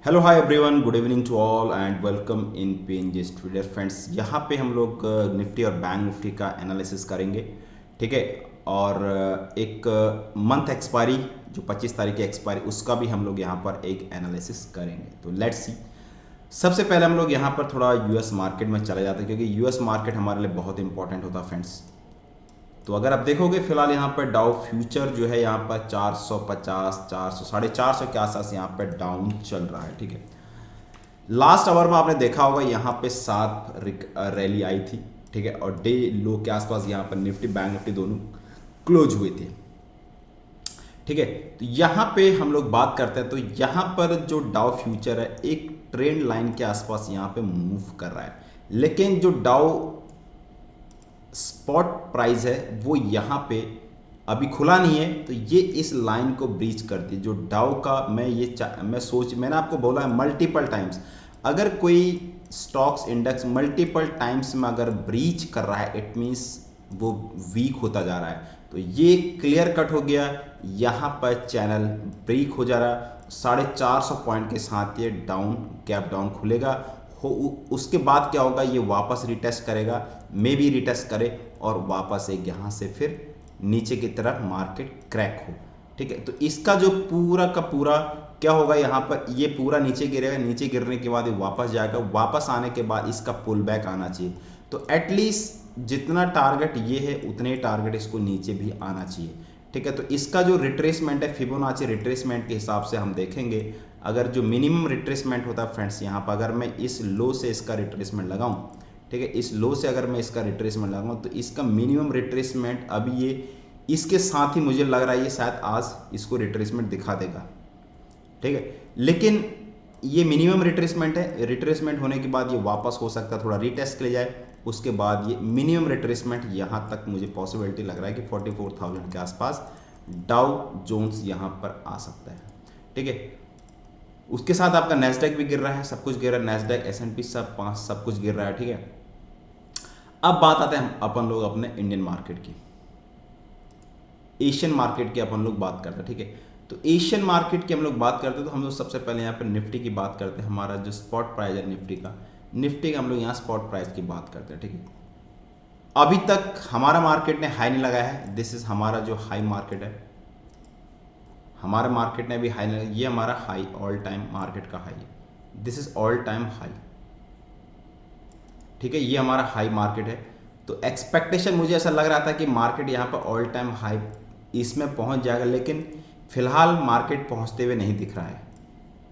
Hello hi everyone, good evening to all and welcome in PNG trader friends. यहाँ पे हम लोग Nifty और बैंक निफ्टी का एनालिसिस करेंगे। ठीक है। और एक मंथ एक्सपायरी जो 25 तारीख की एक्सपायरी उसका भी हम लोग यहाँ पर एक एनालिसिस करेंगे। तो लेट्स सी। सबसे पहले हम लोग यहाँ पर थोड़ा यूएस मार्केट में चले जाते हैं क्योंकि यूएस मार्केट हमारे लिए बहुत इंपॉर्टेंट होता है फ्रेंड्स। तो अगर आप देखोगे फिलहाल यहाँ पर डाउ फ्यूचर जो है यहाँ पर 450 400 450 के आसपास यहाँ पर डाउन चल रहा है। ठीक है। लास्ट आवर में आपने देखा होगा यहाँ पे 7 रैली आई थी। ठीक है। और डे लो के आसपास यहाँ पर निफ्टी बैंक निफ्टी दोनों क्लोज हुए थे। ठीक है। तो यहाँ पे हम लोग बात करते हैं तो यहाँ पर जो डाउ फ्यूचर है एक ट्रेंड लाइन के आसपास यहाँ पे मूव कर रहा है, लेकिन जो डाउ स्पॉट प्राइस है वो यहाँ पे अभी खुला नहीं है। तो ये इस लाइन को ब्रीच करती है जो डाउ का मैंने आपको बोला है मल्टीपल टाइम्स, अगर कोई स्टॉक्स इंडेक्स मल्टीपल टाइम्स में अगर ब्रीच कर रहा है इट मीन्स वो वीक होता जा रहा है। तो ये क्लियर कट हो गया, यहाँ पर चैनल ब्रेक हो जा रहा है। 450 पॉइंट के साथ ये डाउन गैप डाउन खुलेगा। उसके बाद क्या होगा, ये वापस रिटेस्ट करेगा, मे भी रिटेस्ट करे और वापस एक यहाँ से फिर नीचे की तरफ मार्केट क्रैक हो। ठीक है। तो इसका जो पूरा का पूरा क्या होगा, यहाँ पर ये पूरा नीचे गिरेगा, नीचे गिरने के बाद ये वापस जाएगा, वापस आने के बाद इसका पुल बैक आना चाहिए। तो एटलीस्ट जितना टारगेट ये है उतने टारगेट इसको नीचे भी आना चाहिए। ठीक है। तो इसका जो रिट्रेसमेंट है फिबोनाची रिट्रेसमेंट के हिसाब से हम देखेंगे, अगर जो मिनिमम रिट्रेसमेंट होता है फ्रेंड्स यहाँ पर अगर मैं इस लो से इसका रिट्रेसमेंट लगाऊं, ठीक है, इस लो से अगर मैं इसका रिट्रेसमेंट लगाऊं तो इसका मिनिमम रिट्रेसमेंट अभी ये इसके साथ ही मुझे लग रहा है ये शायद आज इसको रिट्रेसमेंट दिखा देगा। ठीक है। लेकिन ये मिनिमम रिट्रेसमेंट है, रिट्रेसमेंट होने के बाद ये वापस हो सकता है थोड़ा रीटेस्ट के लिए जाए, उसके बाद ये मिनिमम रिट्रेसमेंट यहाँ तक मुझे पॉसिबिलिटी लग रहा है कि 44,000 के आसपास डाउ जोन्स यहाँ पर आ सकता है। ठीक है। उसके साथ आपका नेस्डैक भी गिर रहा है, सब कुछ गिर रहा है, नेस्डैक S&P सब कुछ गिर रहा है। ठीक है। अब बात आते हैं हम अपन लोग अपने इंडियन मार्केट की, एशियन मार्केट की अपन लोग बात करते हैं। ठीक है। तो एशियन मार्केट की हम लोग बात करते हैं तो हम लोग सबसे पहले यहाँ पर निफ्टी की बात करते हैं। हमारा जो स्पॉट प्राइस है निफ्टी का हम लोग यहाँ स्पॉट प्राइस की बात करते हैं। ठीक है। अभी तक हमारा मार्केट ने हाई नहीं लगाया है, दिस इज हमारा जो हाई मार्केट है, हमारे मार्केट ने भी हाई नहीं, ये हमारा हाई ऑल टाइम मार्केट का हाई है, this is all time high. ठीक है। ये हमारा हाई मार्केट है। तो एक्सपेक्टेशन मुझे ऐसा लग रहा था कि मार्केट यहाँ पर ऑल टाइम हाई इसमें पहुँच जाएगा, लेकिन फिलहाल मार्केट पहुँचते हुए नहीं दिख रहा है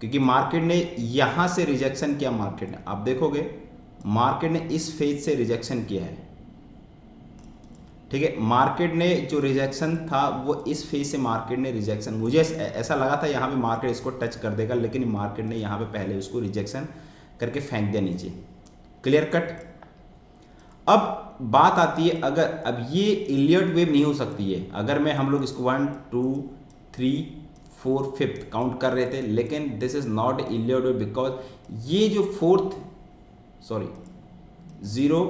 क्योंकि मार्केट ने यहाँ से रिजेक्शन किया। मार्केट ने आप देखोगे मार्केट ने इस फेज से रिजेक्शन किया है। ठीक है। मार्केट ने जो रिजेक्शन था वो इस फेज से मार्केट ने रिजेक्शन, मुझे ऐसा लगा था यहाँ पे मार्केट इसको टच कर देगा, लेकिन मार्केट ने यहाँ पे पहले उसको रिजेक्शन करके फेंक दिया नीचे। Clear cut. अब बात आती है, अगर अब ये इलियट वेव नहीं हो सकती है, अगर मैं हम लोग इसको 1 2 3 4 5 काउंट कर रहे थे, लेकिन this is not Elliot wave because ये जो फोर्थ 0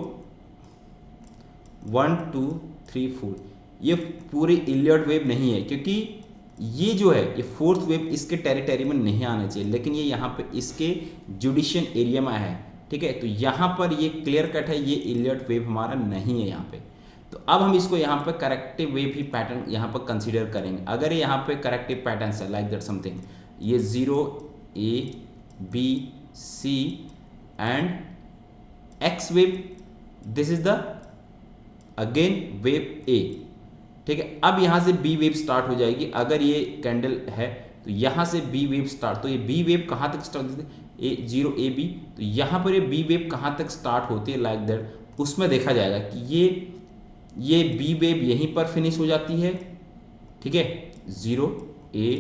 1 2 3 4 ये पूरी इलियट वेव नहीं है, क्योंकि ये जो है ये फोर्थ वेव इसके टेरिटरी में नहीं आना चाहिए, लेकिन ये यहाँ पे इसके जुडिशियल एरिया में है। ठीक है। तो यहाँ पर ये क्लियर कट है, ये इलियट वेव हमारा नहीं है यहाँ पे। तो अब हम इसको यहाँ पे करेक्टिव वेव ही पैटर्न यहाँ पर कंसीडर करेंगे। अगर यहाँ पे करेक्टिव पैटर्न है लाइक दैट समथिंग, ये 0 A B C and X wave, this is the again wave A. ठीक है। अब यहां से बी वेव स्टार्ट हो जाएगी, अगर ये कैंडल है तो यहां से बी वेव स्टार्ट, तो ये बी वेव कहां तक स्टार्ट होती है, 0 A B, तो यहां पर ये बी वेव कहां तक स्टार्ट होती है लाइक दैट, उसमें देखा जाएगा कि ये बी वेव यहीं पर फिनिश हो जाती है। ठीक है। 0 A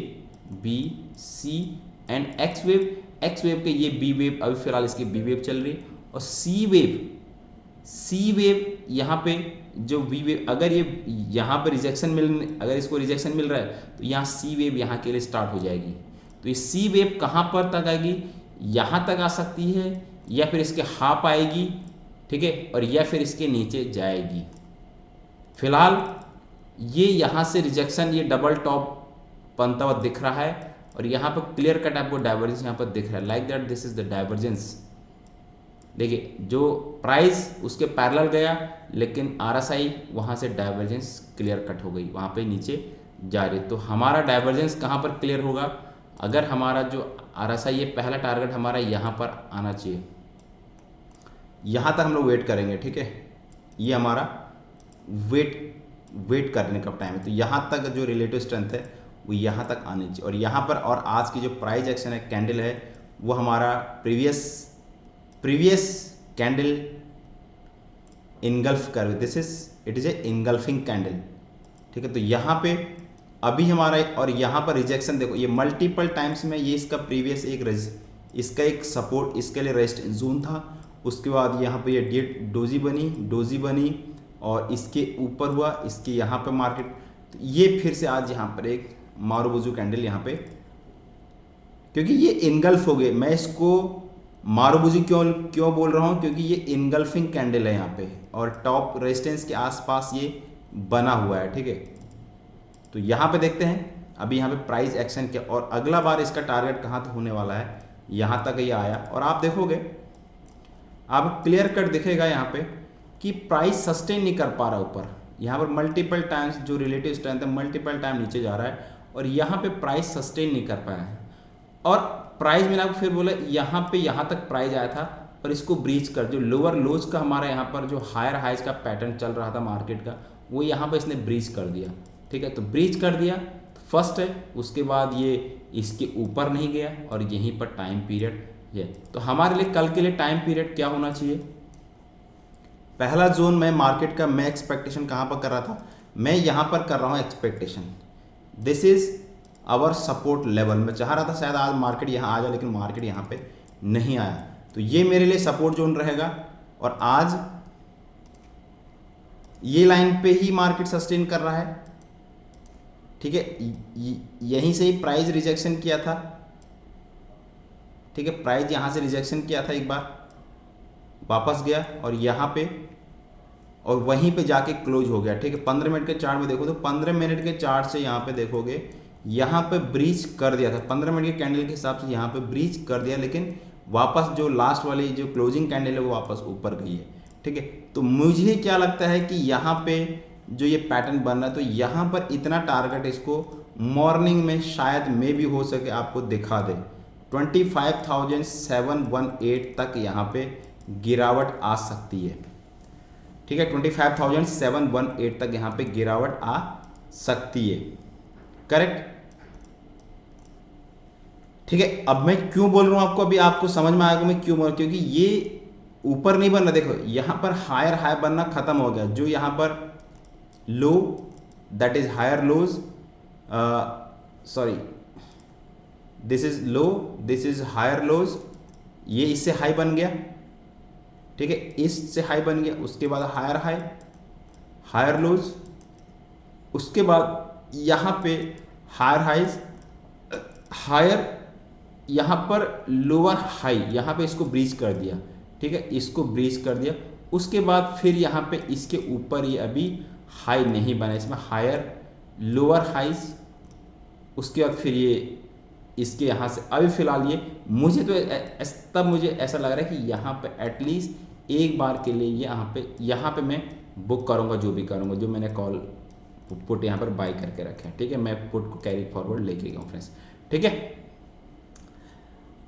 B C and x wave के ये बी वेव अभी फिलहाल इसकी बी वेव चल रही है, और सी वेव यहाँ पे जो वी वेव, अगर ये यहाँ पे अगर इसको रिजेक्शन मिल रहा है तो यहाँ सी वेव यहाँ के लिए स्टार्ट हो जाएगी। तो ये सी वेव कहाँ पर तक आएगी, यहाँ तक आ सकती है, या फिर इसके हाफ आएगी। ठीक है। और या फिर इसके नीचे जाएगी। फिलहाल ये यहाँ से रिजेक्शन, ये डबल टॉप बनता हुआ दिख रहा है, और यहाँ पर क्लियर कट आपको डाइवर्जेंस यहाँ पर दिख रहा है, like that this is the divergence. देखिए जो प्राइस उसके पैरेलल गया, लेकिन RSI वहाँ से डाइवर्जेंस क्लियर कट हो गई, वहाँ पे नीचे जा रही। तो हमारा डाइवर्जेंस कहाँ पर क्लियर होगा, अगर हमारा जो RSI ये पहला टारगेट हमारा यहाँ पर आना चाहिए, यहाँ तक हम लोग वेट करेंगे, ठीक है। ये हमारा वेट करने का टाइम है। तो यहाँ तक जो रिलेटिव स्ट्रेंथ है वो यहाँ तक आनी चाहिए, और यहाँ पर और आज की जो प्राइस एक्शन है, कैंडल है, वो हमारा प्रीवियस कैंडल इनगल्फ कर, this is it is a engulfing candle, ठीक है। तो यहाँ पे अभी हमारा, और यहाँ पर रिजेक्शन देखो, ये मल्टीपल टाइम्स में, ये इसका प्रीवियस इसका एक सपोर्ट, इसके लिए रेजिस्टेंस जोन था। उसके बाद यहाँ पे ये डोजी बनी और इसके ऊपर हुआ, इसके यहाँ पे मार्केट, तो ये फिर से आज यहाँ पर एक मारुबुजू कैंडल यहाँ पे, क्योंकि ये इनगल्फ हो गए। मैं इसको मारुबुजू क्यों बोल रहा हूँ, क्योंकि ये इनगल्फिंग कैंडल है यहाँ पे, और टॉप रेजिस्टेंस के आसपास ये बना हुआ है, ठीक है। तो यहाँ पे देखते हैं अभी यहाँ पे प्राइस एक्शन क्या, और अगला बार इसका टारगेट कहाँ तक होने वाला है, यहाँ तक ये आया। और आप देखोगे, आप क्लियर कट दिखेगा यहाँ पे कि प्राइस सस्टेन नहीं कर पा रहा ऊपर, यहाँ पर मल्टीपल टाइम्स जो रिलेटिव स्ट्रेंथ है मल्टीपल टाइम नीचे जा रहा है, और यहाँ पे प्राइस सस्टेन नहीं कर पाया है। और प्राइस मैंने आपको फिर बोला, यहाँ तक प्राइस आया था और इसको ब्रीच कर, जो लोअर लोज का हमारा यहाँ पर जो हायर हाइज का पैटर्न चल रहा था मार्केट का, वो यहाँ पर इसने ब्रीच कर दिया, ठीक है। तो ब्रीच कर दिया फर्स्ट है, उसके बाद ये इसके ऊपर नहीं गया, और यहीं पर टाइम पीरियड ये। तो हमारे लिए कल के लिए टाइम पीरियड क्या होना चाहिए, पहला जोन में मार्केट का मैं एक्सपेक्टेशन कहाँ पर कर रहा था, मैं यहाँ पर कर रहा हूँ expectation, this is our support level. मैं चाह रहा था शायद आज मार्केट यहाँ आ जाए, लेकिन मार्केट यहाँ पे नहीं आया, तो ये मेरे लिए सपोर्ट जोन रहेगा। और आज ये लाइन पे ही मार्केट सस्टेन कर रहा है, ठीक है। यहीं से ही प्राइस रिजेक्शन किया था, ठीक है। प्राइस यहाँ से रिजेक्शन किया था, एक बार वापस गया और यहाँ पे, और वहीं पे जाके क्लोज हो गया, ठीक है। 15 मिनट के चार्ट में देखो तो 15 मिनट के चार्ट से यहाँ पे देखोगे, यहाँ पे ब्रीच कर दिया था 15 मिनट के कैंडल के हिसाब से, यहाँ पे ब्रीच कर दिया, लेकिन वापस जो लास्ट वाली जो क्लोजिंग कैंडल है वो वापस ऊपर गई है, ठीक है। तो मुझे क्या लगता है कि यहाँ पे जो ये पैटर्न बन रहा है, तो यहाँ पर इतना टारगेट इसको मॉर्निंग में शायद मे भी हो सके आपको दिखा दे, 25,718 तक यहाँ पे गिरावट आ सकती है, ठीक है। 25,718 तक यहाँ पे गिरावट आ सकती है, करेक्ट, ठीक है। अब मैं क्यों बोल रहा हूं आपको, अभी आपको समझ में आएगा मैं क्यों बोल रहा हूं, क्योंकि ये ऊपर नहीं बन रहा, देखो यहां पर हायर हाई बनना खत्म हो गया, जो यहां पर low that is higher lows, sorry this is low, this is higher lows, ये इससे हाई बन गया, ठीक है, इससे हाई बन गया, उसके बाद हायर हाई, हायर लोज, उसके बाद यहाँ पे हायर हाइज, हायर, यहाँ पर लोअर हाई, यहाँ पे इसको ब्रीच कर दिया, ठीक है, इसको ब्रीच कर दिया। उसके बाद फिर यहाँ पे इसके ऊपर ये अभी हाई नहीं बना, इसमें हायर लोअर हाइज, उसके बाद फिर ये इसके यहाँ से अभी फिलहाल ये मुझे तो तब मुझे ऐसा लग रहा है कि यहाँ पे एटलीस्ट एक बार के लिए यहाँ पे मैं बुक करूँगा, जो भी करूँगा, जो मैंने कॉल पुट यहाँ पर बाई करके रखे हैं, ठीक है। मैं पुट को कैरी फॉरवर्ड लेके गया हूँ फ्रेंड्स, ठीक है।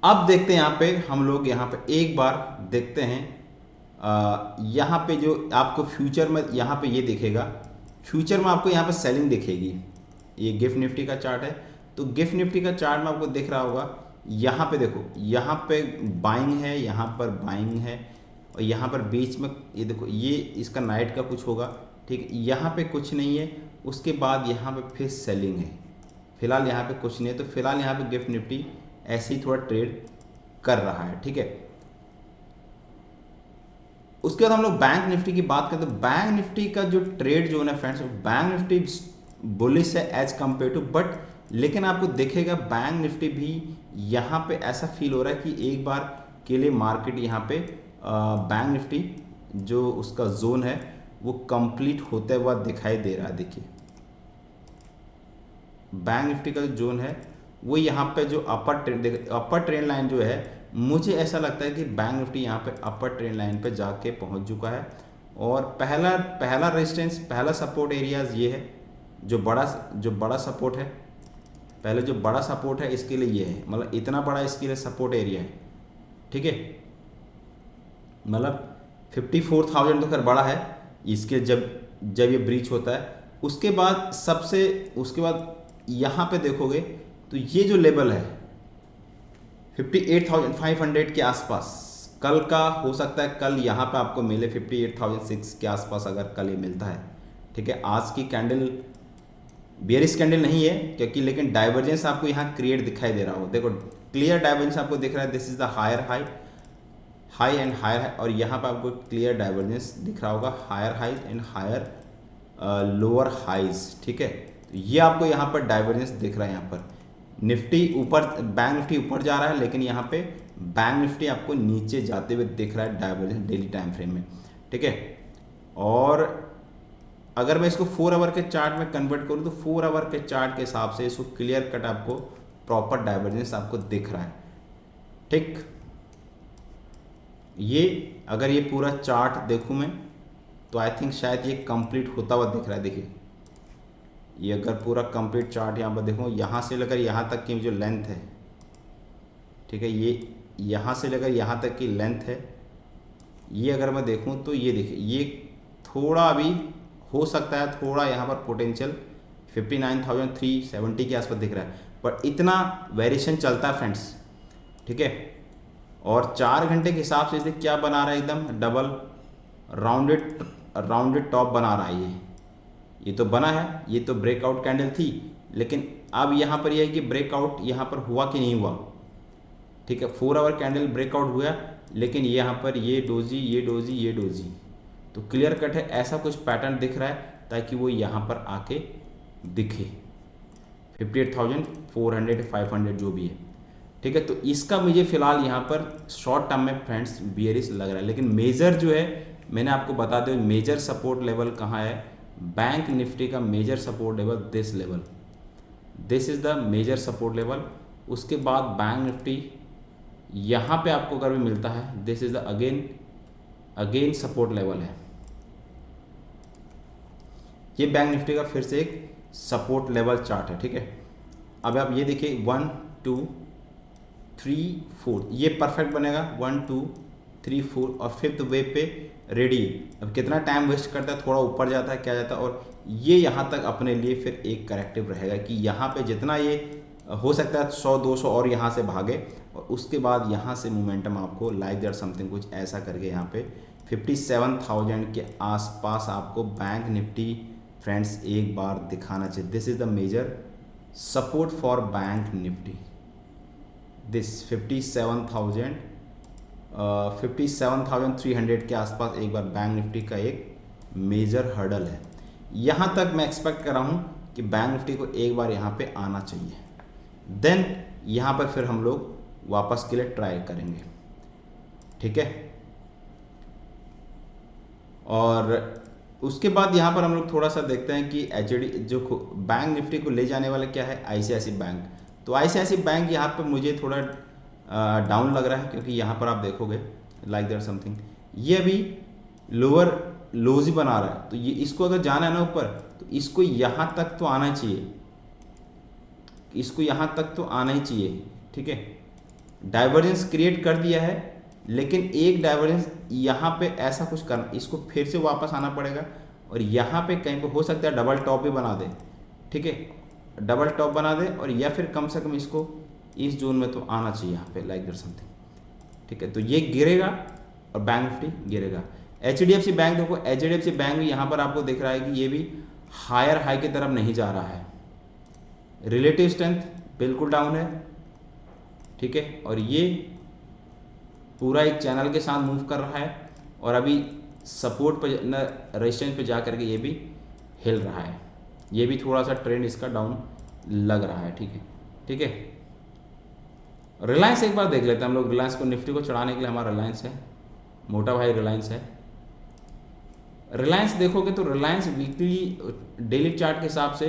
अब देखते हैं यहाँ पे हम लोग, यहाँ पे एक बार देखते हैं, यहाँ पे जो आपको फ्यूचर में यहाँ पे ये दिखेगा, फ्यूचर में आपको यहाँ पे सेलिंग दिखेगी, ये गिफ्ट निफ्टी का चार्ट है, तो गिफ्ट निफ्टी का चार्ट में आपको दिख रहा होगा, यहाँ पे देखो, यहाँ पे बाइंग है, यहाँ पर बाइंग है, और यहाँ पर बीच में ये देखो, ये इसका नाइट का कुछ होगा, ठीक है, यहाँ पे कुछ नहीं है, उसके बाद यहाँ पे फिर सेलिंग है, फिलहाल यहाँ पे कुछ नहीं है। तो फिलहाल यहाँ पे गिफ्ट निफ्टी ऐसे ही थोड़ा ट्रेड कर रहा है, ठीक है। उसके बाद हम लोग बैंक निफ्टी की बात करें, तो बैंक निफ्टी का जो ट्रेड जो है फ्रेंड्स, बैंक निफ्टी बुलिश है एज कंपेयर टू, बट लेकिन आपको देखेगा बैंक निफ्टी भी यहाँ पे ऐसा फील हो रहा है कि एक बार के लिए मार्केट यहाँ पे बैंक निफ्टी जो उसका जोन है वो कंप्लीट होते हुआ दिखाई दे रहा है। देखिए बैंक निफ्टी का जो जोन है वो यहाँ पे जो अपर ट्रेंड लाइन जो है, मुझे ऐसा लगता है कि बैंक निफ्टी यहाँ पे अपर ट्रेंड लाइन पे जाके पहुँच चुका है। और पहला पहला रेजिस्टेंस, पहला सपोर्ट एरियाज ये है, जो बड़ा सपोर्ट है, पहले जो बड़ा सपोर्ट है इसके लिए ये है, मतलब इतना बड़ा इसके लिए सपोर्ट एरिया है, ठीक है। मतलब 54,000 तो खैर बड़ा है इसके, जब ये ब्रीच होता है। उसके बाद यहाँ पे देखोगे तो ये जो लेवल है 58,500 के आसपास, कल का हो सकता है, कल यहाँ पे आपको मिले 58,006 के आसपास, अगर कल ये मिलता है, ठीक है। आज की कैंडल बेयरिश कैंडल नहीं है क्योंकि, लेकिन डाइवर्जेंस आपको यहाँ क्रिएट दिखाई दे रहा हो, देखो क्लियर डाइवर्जेंस आपको दिख रहा है। This is the higher high and higher high, और यहाँ पे आपको क्लियर डाइवर्जेंस दिख रहा होगा, higher high and higher lower highs, ठीक है। तो ये आपको यहाँ पर डाइवर्जेंस दिख रहा है। यहाँ पर निफ्टी ऊपर, बैंक निफ्टी ऊपर जा रहा है, लेकिन यहाँ पे बैंक निफ्टी आपको नीचे जाते हुए दिख रहा है, डाइवर्जेंस डेली टाइम फ्रेम में, ठीक है। और अगर मैं इसको 4 आवर के चार्ट में कन्वर्ट करूँ तो 4 आवर के चार्ट के हिसाब से इसको क्लियर कट आपको प्रॉपर डाइवर्जेंस आपको दिख रहा है, ठीक। ये अगर ये पूरा चार्ट देखूँ मैं तो आई थिंक शायद ये कंप्लीट होता हुआ दिख रहा है। देखिए ये अगर पूरा कंप्लीट चार्ट यहाँ पर देखो, यहाँ से लेकर यहाँ तक की जो लेंथ है, ठीक है, ये यहाँ से लेकर यहाँ तक की लेंथ है, ये अगर मैं देखूँ तो ये देखिए, ये थोड़ा अभी हो सकता है, थोड़ा यहाँ पर पोटेंशियल 59,370 के आसपास दिख रहा है, पर इतना वेरिएशन चलता है फ्रेंड्स, ठीक है। और 4 घंटे के हिसाब से क्या बना रहा है, एकदम डबल राउंडेड टॉप बना रहा है। ये तो बना है, ये तो ब्रेकआउट कैंडल थी, लेकिन अब यहाँ पर यह है कि ब्रेकआउट यहाँ पर हुआ कि नहीं हुआ, ठीक है। 4 आवर कैंडल ब्रेकआउट हुआ, लेकिन यहाँ पर ये डोजी, तो क्लियर कट है ऐसा कुछ पैटर्न दिख रहा है, ताकि वो यहाँ पर आके दिखे 58,400 500 जो भी है, ठीक है। तो इसका मुझे फिलहाल यहाँ पर शॉर्ट टर्म में फ्रेंड्स बियरिश लग रहा है, लेकिन मेजर जो है मैंने आपको बता दिया, मेजर सपोर्ट लेवल कहाँ है, बैंक निफ्टी का major support level this is the major support level. उसके बाद बैंक निफ्टी यहाँ पे आपको अगर भी मिलता है, this is the again support level है। ये बैंक निफ्टी का फिर से एक सपोर्ट लेवल चार्ट है, ठीक है। अब आप ये देखिए 1 2 3 4, ये परफेक्ट बनेगा 1 2 3 4, और 5th वेव पे रेडी। अब कितना टाइम वेस्ट करता है, थोड़ा ऊपर जाता है, क्या जाता है, और ये यहाँ तक अपने लिए फिर एक करेक्टिव रहेगा कि यहाँ पे जितना ये हो सकता है 100-200 और यहाँ से भागे, और उसके बाद यहाँ से मोमेंटम आपको लाइक दैट समथिंग कुछ ऐसा करके यहाँ पे 57,000 के आसपास आपको बैंक निफ्टी फ्रेंड्स एक बार दिखाना चाहिए। This is the major support for bank Nifty, this 57,300 के आसपास एक बार बैंक निफ्टी का एक मेजर हर्डल है। यहाँ तक मैं एक्सपेक्ट कर रहा हूँ कि बैंक निफ्टी को एक बार यहाँ पे आना चाहिए, देन यहाँ पर फिर हम लोग वापस के लिए ट्राई करेंगे, ठीक है। और उसके बाद यहाँ पर हम लोग थोड़ा सा देखते हैं कि एचडी जो बैंक निफ्टी को ले जाने वाला क्या है, आईसीआईसी बैंक। तो आईसीआईसी बैंक यहाँ पे मुझे थोड़ा डाउन लग रहा है, क्योंकि यहाँ पर आप देखोगे लाइक दैट समथिंग, ये अभी लोअर लोज ही बना रहा है। तो ये इसको अगर जाना है ना ऊपर, तो इसको यहाँ तक तो आना चाहिए, इसको यहाँ तक तो आना ही चाहिए, ठीक है। डाइवर्जेंस क्रिएट कर दिया है, लेकिन एक डाइवर्जेंस यहाँ पे ऐसा कुछ करना, इसको फिर से वापस आना पड़ेगा, और यहाँ पे कहीं पे हो सकता है डबल टॉप भी बना दे, ठीक है, डबल टॉप बना दे, और या फिर कम से कम इसको इस जोन में तो आना चाहिए यहाँ पे लाइक दैट समथिंग, ठीक है। तो ये गिरेगा और बैंक निफ्टी गिरेगा। एचडीएफसी बैंक देखो, एचडीएफसी बैंक भी यहाँ पर आपको दिख रहा है कि ये भी हायर हाई की तरफ नहीं जा रहा है, रिलेटिव स्ट्रेंथ बिल्कुल डाउन है, ठीक है। और ये पूरा एक चैनल के साथ मूव कर रहा है, और अभी सपोर्ट पर रेजिस्टेंस पे जा करके ये भी हिल रहा है, ये भी थोड़ा सा ट्रेंड इसका डाउन लग रहा है, ठीक है, ठीक है। रिलायंस एक बार देख लेते हैं हम लोग, रिलायंस को निफ्टी को चढ़ाने के लिए हमारा रिलायंस है, मोटा भाई रिलायंस है। रिलायंस देखोगे तो रिलायंस वीकली डेली चार्ट के हिसाब से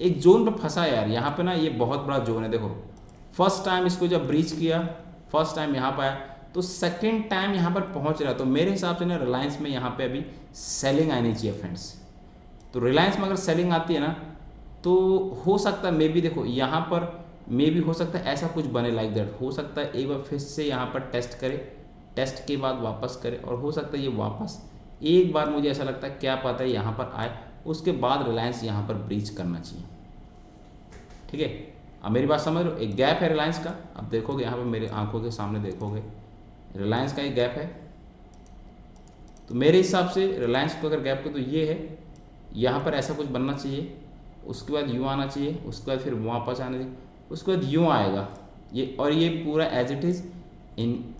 एक जोन पे फंसा है यार, यहाँ पे ना ये बहुत बड़ा जोन है। देखो फर्स्ट टाइम इसको जब ब्रीच किया, फर्स्ट टाइम यहाँ पर आया, तो सेकेंड टाइम यहाँ पर पहुँच रहा है। तो मेरे हिसाब से ना रिलायंस में यहाँ पे अभी सेलिंग आनी चाहिए फ्रेंड्स। तो रिलायंस में अगर सेलिंग आती है ना तो हो सकता है मे बी, देखो यहाँ पर मे बी हो सकता है ऐसा कुछ बने लाइक दैट, हो सकता है एक बार फिर से यहाँ पर टेस्ट करे, टेस्ट के बाद वापस करे, और हो सकता है ये वापस एक बार, मुझे ऐसा लगता है क्या पता है यहाँ पर आए, उसके बाद रिलायंस यहाँ पर ब्रीच करना चाहिए। ठीक है, अब मेरी बात समझ लो, एक गैप है रिलायंस का। अब देखोगे यहाँ पर मेरे आंखों के सामने देखोगे रिलायंस का एक गैप है। तो मेरे हिसाब से रिलायंस को अगर गैप को, तो ये है यहाँ पर ऐसा कुछ बनना चाहिए, उसके बाद यूँ आना चाहिए, उसके बाद फिर वापस आना चाहिए, उसके बाद यूँ आएगा ये, और ये पूरा as it is in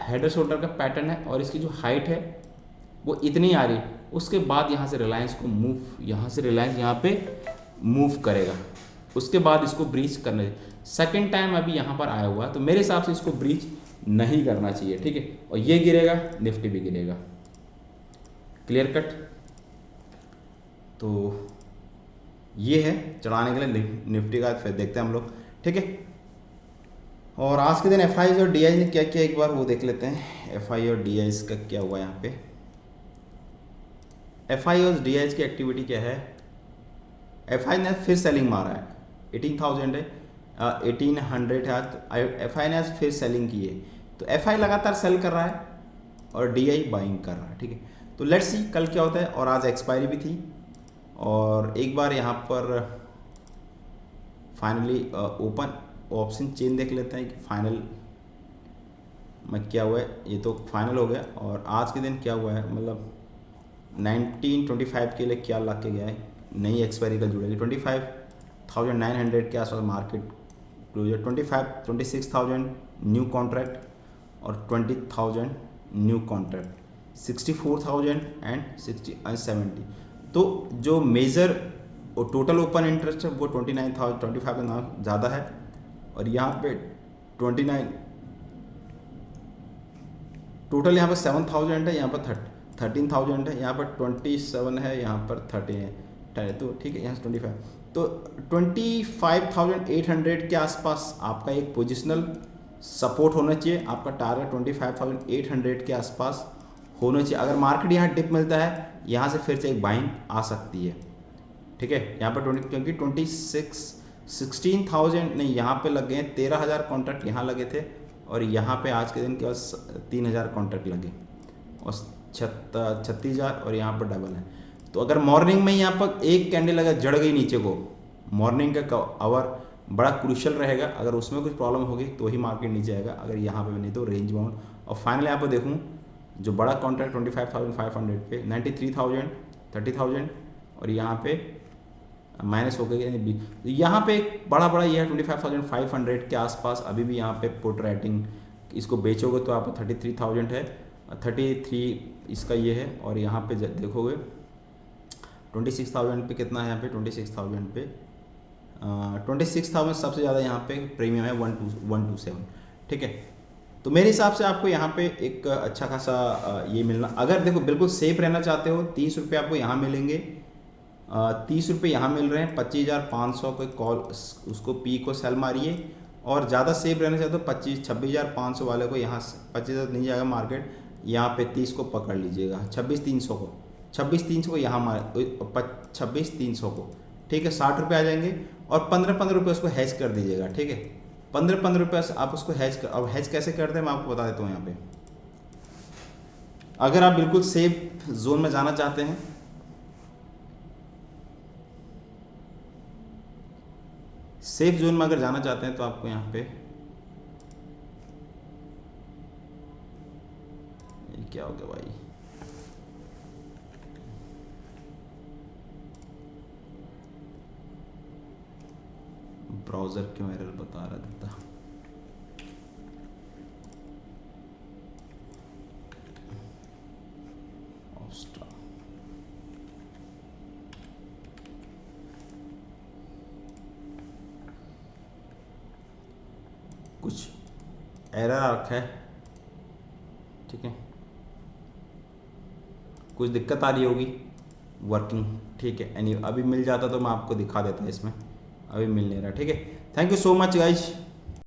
head और शोल्डर का पैटर्न है, और इसकी जो हाइट है वो इतनी आ रही है। उसके बाद यहाँ से रिलायंस को मूव, यहाँ से रिलायंस यहाँ पे मूव करेगा, उसके बाद इसको ब्रीच करना चाहिए। सेकेंड टाइम अभी यहाँ पर आया हुआ है, तो मेरे हिसाब से इसको ब्रीच नहीं करना चाहिए। ठीक है, और ये गिरेगा, निफ्टी भी गिरेगा। Clear cut. तो ये है चढ़ाने के लिए निफ्टी का, फिर देखते हैं हम लोग। ठीक है, और आज के दिन एफ आई और डी आई ने क्या किया एक बार वो देख लेते हैं। एफ आई और डी आई का क्या हुआ यहाँ पे। एफ आई और डी आई की एक्टिविटी क्या है। एफ आई ने फिर सेलिंग मारा है, 18,000 है, 1800 है, एफ आई ने फिर सेलिंग की है। तो एफ आई लगातार सेल कर रहा है और डी आई बाइंग कर रहा है। ठीक है, तो लेट्स सी कल क्या होता है। और आज एक्सपायरी भी थी, और एक बार यहाँ पर फाइनली ओपन ऑप्शन चेन देख लेते हैं कि फाइनल में क्या हुआ है। ये तो फाइनल हो गया, और आज के दिन क्या हुआ है, मतलब 1925 के लिए क्या लग के गया है, नई एक्सपायरी कल जुड़ेगी। 25,900 के आसपास मार्केट क्लोजर, 26,000 न्यू कॉन्ट्रैक्ट और 20,000 न्यू कॉन्ट्रैक्ट, 64,000 एंड 70। तो जो मेजर टोटल ओपन इंटरेस्ट है वो 29,000, 25 का नाम ज़्यादा है, और यहाँ पे 29 टोटल, यहाँ पर 7,000 है, यहाँ पर 13,000 है, यहाँ पर 27 है, यहाँ पर 30 है। तो ठीक है, यहाँ से 25, तो 25,800 के आसपास आपका एक पोजिशनल सपोर्ट होना चाहिए। आपका टारगेट 25,800 के आसपास होना चाहिए। अगर मार्केट यहाँ डिप मिलता है, यहाँ से फिर से एक बाइंग आ सकती है। ठीक है, यहाँ पर 20, क्योंकि 16,000 नहीं, यहाँ पे लग गए 13,000 कॉन्ट्रैक्ट यहाँ लगे थे, और यहाँ पे आज के दिन केवल 3,000 कॉन्ट्रैक्ट लगे, और 36,000, और यहाँ पर डबल है। तो अगर मॉर्निंग में यहाँ पर एक कैंडल अगर जड़ गई नीचे को, मॉर्निंग का आवर बड़ा क्रूशियल रहेगा। अगर उसमें कुछ प्रॉब्लम होगी तो ही मार्केट नीचे आएगा, अगर यहाँ पे नहीं तो रेंज बाउंड। और फाइनल यहाँ पर देखूँ जो बड़ा कॉन्ट्रैक्ट 25,500 पे 93,000, 30,000, और यहाँ पे माइनस हो गया, यानी तो यहाँ पे एक बड़ा ये है 25,500 के आसपास अभी भी यहाँ पे पुट राइटिंग। इसको बेचोगे तो आप 33,000 है, 33 इसका ये है, और यहाँ पे देखोगे 26,000 पे कितना है, यहाँ पे 26,000 पे 26,000 सबसे ज़्यादा यहाँ पे प्रीमियम है 127। ठीक है, तो मेरे हिसाब से आपको यहाँ पे एक अच्छा खासा ये मिलना, अगर देखो बिल्कुल सेफ रहना चाहते हो, 30 रुपये आपको यहाँ मिलेंगे, 30 रुपये यहाँ मिल रहे हैं, 25,500 को कॉल, उसको पी को सेल मारिए। और ज़्यादा सेफ रहना चाहते हो 26,500 वाले को यहाँ 25,000 नहीं जाएगा मार्केट, यहाँ पे 30 को पकड़ लीजिएगा, 26,300 को यहाँ मार 26,300 को। ठीक है, 60 रुपये आ जाएंगे, और 15 रुपये उसको हैच कर दीजिएगा। ठीक है, 15 रुपये आप उसको हैच कर, अब हैच कैसे करते हैं मैं आपको बता देता हूँ। यहाँ पे अगर आप बिल्कुल सेफ जोन में जाना चाहते हैं, सेफ जोन में अगर जाना चाहते हैं, तो आपको यहाँ पे ये क्या हो गया भाई, ब्राउज़र क्यों एरर बता रहा था। कुछ एरर आ रखा है। ठीक है, कुछ दिक्कत आ रही होगी, वर्किंग, ठीक है। अभी मिल जाता तो मैं आपको दिखा देता इसमें, अभी मिल नहीं रहा, ठीक है। Thank you so much guys.